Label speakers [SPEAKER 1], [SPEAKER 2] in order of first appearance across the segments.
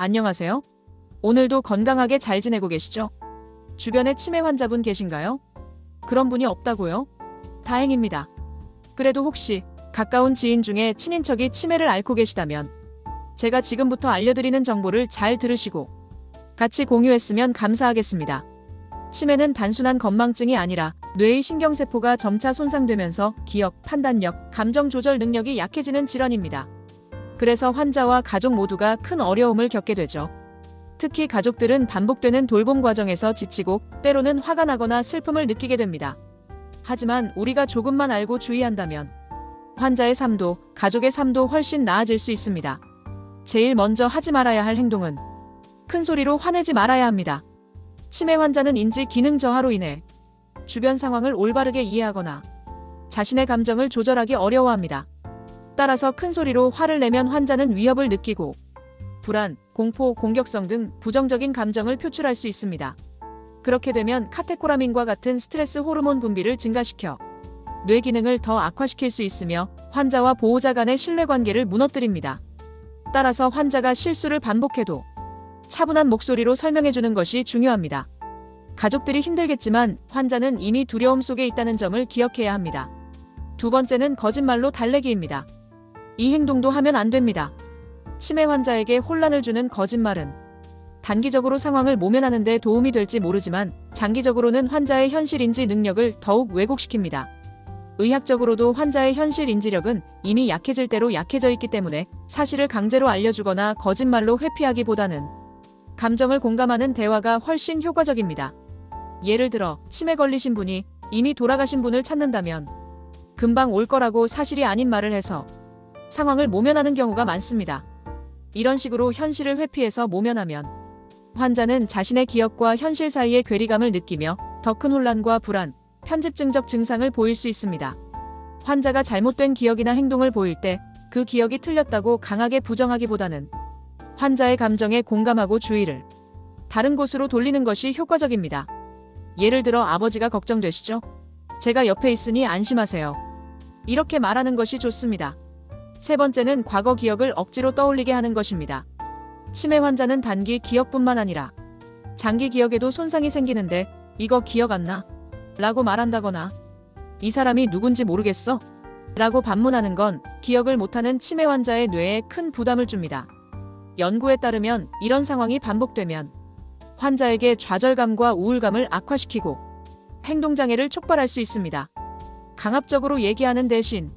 [SPEAKER 1] 안녕하세요. 오늘도 건강하게 잘 지내고 계시죠? 주변에 치매 환자분 계신가요? 그런 분이 없다고요? 다행입니다. 그래도 혹시 가까운 지인 중에 친인척이 치매를 앓고 계시다면 제가 지금부터 알려드리는 정보를 잘 들으시고 같이 공유했으면 감사하겠습니다. 치매는 단순한 건망증이 아니라 뇌의 신경세포가 점차 손상되면서 기억, 판단력, 감정 조절 능력이 약해지는 질환입니다. 그래서 환자와 가족 모두가 큰 어려움을 겪게 되죠. 특히 가족들은 반복되는 돌봄 과정에서 지치고 때로는 화가 나거나 슬픔을 느끼게 됩니다. 하지만 우리가 조금만 알고 주의한다면 환자의 삶도 가족의 삶도 훨씬 나아질 수 있습니다. 제일 먼저 하지 말아야 할 행동은 큰 소리로 화내지 말아야 합니다. 치매 환자는 인지 기능 저하로 인해 주변 상황을 올바르게 이해하거나 자신의 감정을 조절하기 어려워합니다. 따라서 큰 소리로 화를 내면 환자는 위협을 느끼고 불안, 공포, 공격성 등 부정적인 감정을 표출할 수 있습니다. 그렇게 되면 카테코라민과 같은 스트레스 호르몬 분비를 증가시켜 뇌 기능을 더 악화시킬 수 있으며 환자와 보호자 간의 신뢰관계를 무너뜨립니다. 따라서 환자가 실수를 반복해도 차분한 목소리로 설명해주는 것이 중요합니다. 가족들이 힘들겠지만 환자는 이미 두려움 속에 있다는 점을 기억해야 합니다. 두 번째는 거짓말로 달래기입니다. 이 행동도 하면 안 됩니다. 치매 환자에게 혼란을 주는 거짓말은 단기적으로 상황을 모면하는 데 도움이 될지 모르지만 장기적으로는 환자의 현실 인지 능력을 더욱 왜곡시킵니다. 의학적으로도 환자의 현실 인지력은 이미 약해질 대로 약해져 있기 때문에 사실을 강제로 알려주거나 거짓말로 회피하기보다는 감정을 공감하는 대화가 훨씬 효과적입니다. 예를 들어 치매 걸리신 분이 이미 돌아가신 분을 찾는다면 금방 올 거라고 사실이 아닌 말을 해서 상황을 모면하는 경우가 많습니다. 이런 식으로 현실을 회피해서 모면하면 환자는 자신의 기억과 현실 사이의 괴리감을 느끼며 더 큰 혼란과 불안, 편집증적 증상을 보일 수 있습니다. 환자가 잘못된 기억이나 행동을 보일 때 그 기억이 틀렸다고 강하게 부정하기보다는 환자의 감정에 공감하고 주의를 다른 곳으로 돌리는 것이 효과적입니다. 예를 들어 아버지가 걱정되시죠? 제가 옆에 있으니 안심하세요. 이렇게 말하는 것이 좋습니다. 세 번째는 과거 기억을 억지로 떠올리게 하는 것입니다. 치매 환자는 단기 기억뿐만 아니라 장기 기억에도 손상이 생기는데 이거 기억 안 나? 라고 말한다거나 이 사람이 누군지 모르겠어? 라고 반문하는 건 기억을 못하는 치매 환자의 뇌에 큰 부담을 줍니다. 연구에 따르면 이런 상황이 반복되면 환자에게 좌절감과 우울감을 악화시키고 행동장애를 촉발할 수 있습니다. 강압적으로 얘기하는 대신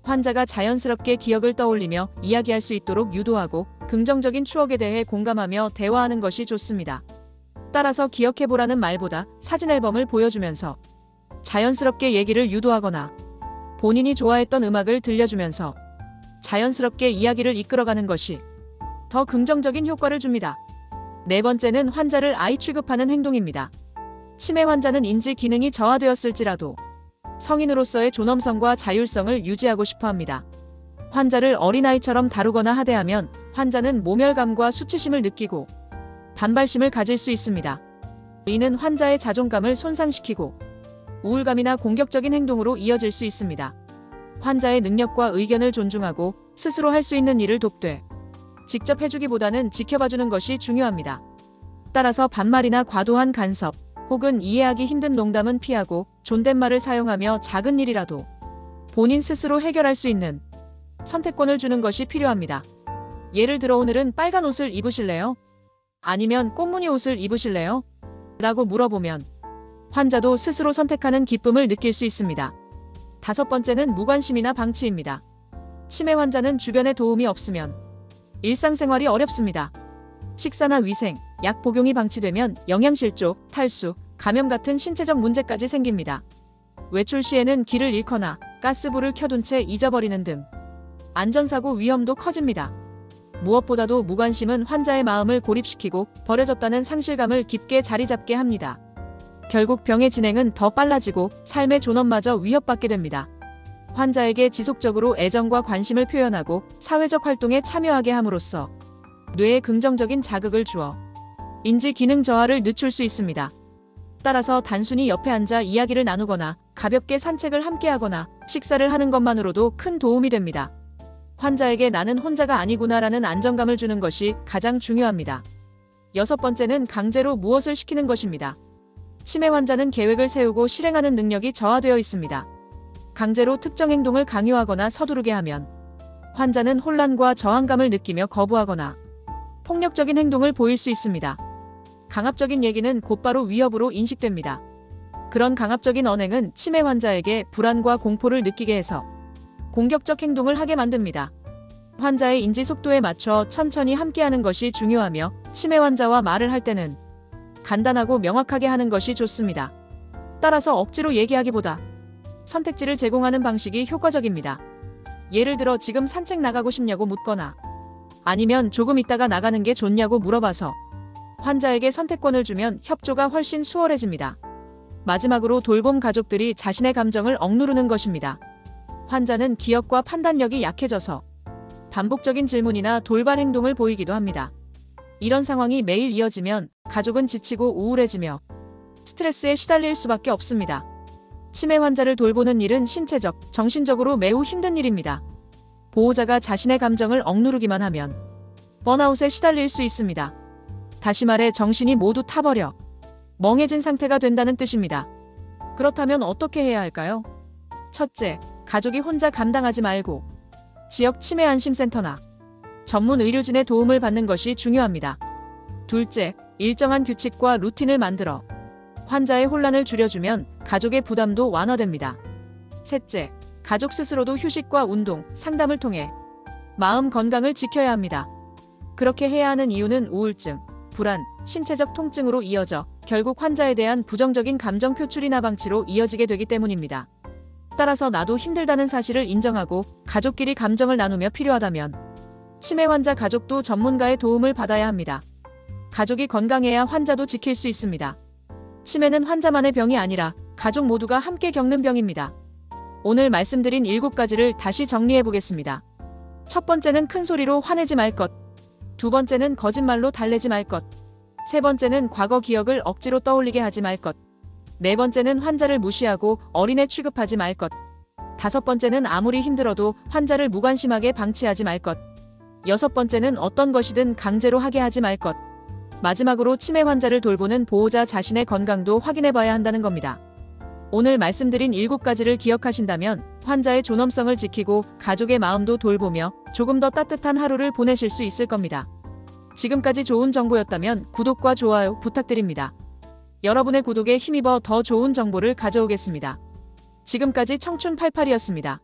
[SPEAKER 1] 환자가 자연스럽게 기억을 떠올리며 이야기할 수 있도록 유도하고 긍정적인 추억에 대해 공감하며 대화하는 것이 좋습니다. 따라서 기억해보라는 말보다 사진 앨범을 보여주면서 자연스럽게 얘기를 유도하거나 본인이 좋아했던 음악을 들려주면서 자연스럽게 이야기를 이끌어가는 것이 더 긍정적인 효과를 줍니다. 네 번째는 환자를 아이 취급하는 행동입니다. 치매 환자는 인지 기능이 저하되었을지라도 성인으로서의 존엄성과 자율성을 유지하고 싶어 합니다. 환자를 어린아이처럼 다루거나 하대하면 환자는 모멸감과 수치심을 느끼고 반발심을 가질 수 있습니다. 이는 환자의 자존감을 손상시키고 우울감이나 공격적인 행동으로 이어질 수 있습니다. 환자의 능력과 의견을 존중하고 스스로 할 수 있는 일을 돕되 직접 해주기보다는 지켜봐주는 것이 중요합니다. 따라서 반말이나 과도한 간섭 혹은 이해하기 힘든 농담은 피하고 존댓말을 사용하며 작은 일이라도 본인 스스로 해결할 수 있는 선택권을 주는 것이 필요합니다. 예를 들어 오늘은 빨간 옷을 입으실래요? 아니면 꽃무늬 옷을 입으실래요? 라고 물어보면 환자도 스스로 선택하는 기쁨을 느낄 수 있습니다. 다섯 번째는 무관심이나 방치입니다. 치매 환자는 주변에 도움이 없으면 일상생활이 어렵습니다. 식사나 위생, 약 복용이 방치되면 영양실조, 탈수, 감염 같은 신체적 문제까지 생깁니다. 외출 시에는 길을 잃거나 가스불을 켜둔 채 잊어버리는 등 안전사고 위험도 커집니다. 무엇보다도 무관심은 환자의 마음을 고립시키고 버려졌다는 상실감을 깊게 자리잡게 합니다. 결국 병의 진행은 더 빨라지고 삶의 존엄마저 위협받게 됩니다. 환자에게 지속적으로 애정과 관심을 표현하고 사회적 활동에 참여하게 함으로써 뇌에 긍정적인 자극을 주어 인지 기능 저하를 늦출 수 있습니다. 따라서 단순히 옆에 앉아 이야기를 나누거나 가볍게 산책을 함께 하거나 식사를 하는 것만으로도 큰 도움이 됩니다. 환자에게 나는 혼자가 아니구나라는 안정감을 주는 것이 가장 중요합니다. 여섯 번째는 강제로 무엇을 시키는 것입니다. 치매 환자는 계획을 세우고 실행하는 능력이 저하되어 있습니다. 강제로 특정 행동을 강요하거나 서두르게 하면 환자는 혼란과 저항감을 느끼며 거부하거나 폭력적인 행동을 보일 수 있습니다. 강압적인 얘기는 곧바로 위협으로 인식됩니다. 그런 강압적인 언행은 치매 환자에게 불안과 공포를 느끼게 해서 공격적 행동을 하게 만듭니다. 환자의 인지 속도에 맞춰 천천히 함께하는 것이 중요하며 치매 환자와 말을 할 때는 간단하고 명확하게 하는 것이 좋습니다. 따라서 억지로 얘기하기보다 선택지를 제공하는 방식이 효과적입니다. 예를 들어 지금 산책 나가고 싶냐고 묻거나 아니면 조금 있다가 나가는 게 좋냐고 물어봐서 환자에게 선택권을 주면 협조가 훨씬 수월해집니다. 마지막으로 돌봄 가족들이 자신의 감정을 억누르는 것입니다. 환자는 기억과 판단력이 약해져서 반복적인 질문이나 돌발 행동을 보이기도 합니다. 이런 상황이 매일 이어지면 가족은 지치고 우울해지며 스트레스에 시달릴 수밖에 없습니다. 치매 환자를 돌보는 일은 신체적, 정신적으로 매우 힘든 일입니다. 보호자가 자신의 감정을 억누르기만 하면 번아웃에 시달릴 수 있습니다. 다시 말해 정신이 모두 타버려 멍해진 상태가 된다는 뜻입니다. 그렇다면 어떻게 해야 할까요? 첫째, 가족이 혼자 감당하지 말고 지역 치매 안심센터나 전문 의료진의 도움을 받는 것이 중요합니다. 둘째, 일정한 규칙과 루틴을 만들어 환자의 혼란을 줄여주면 가족의 부담도 완화됩니다. 셋째, 가족 스스로도 휴식과 운동, 상담을 통해 마음 건강을 지켜야 합니다. 그렇게 해야 하는 이유는 우울증, 불안, 신체적 통증으로 이어져 결국 환자에 대한 부정적인 감정 표출이나 방치로 이어지게 되기 때문입니다. 따라서 나도 힘들다는 사실을 인정하고 가족끼리 감정을 나누며 필요하다면 치매 환자 가족도 전문가의 도움을 받아야 합니다. 가족이 건강해야 환자도 지킬 수 있습니다. 치매는 환자만의 병이 아니라 가족 모두가 함께 겪는 병입니다. 오늘 말씀드린 7가지를 다시 정리해 보겠습니다. 첫 번째는 큰 소리로 화내지 말 것. 두 번째는 거짓말로 달래지 말 것. 세 번째는 과거 기억을 억지로 떠올리게 하지 말 것. 네 번째는 환자를 무시하고 어린애 취급하지 말 것. 다섯 번째는 아무리 힘들어도 환자를 무관심하게 방치하지 말 것. 여섯 번째는 어떤 것이든 강제로 하게 하지 말 것. 마지막으로 치매 환자를 돌보는 보호자 자신의 건강도 확인해 봐야 한다는 겁니다. 오늘 말씀드린 7가지를 기억하신다면 환자의 존엄성을 지키고 가족의 마음도 돌보며 조금 더 따뜻한 하루를 보내실 수 있을 겁니다. 지금까지 좋은 정보였다면 구독과 좋아요 부탁드립니다. 여러분의 구독에 힘입어 더 좋은 정보를 가져오겠습니다. 지금까지 청춘88이었습니다.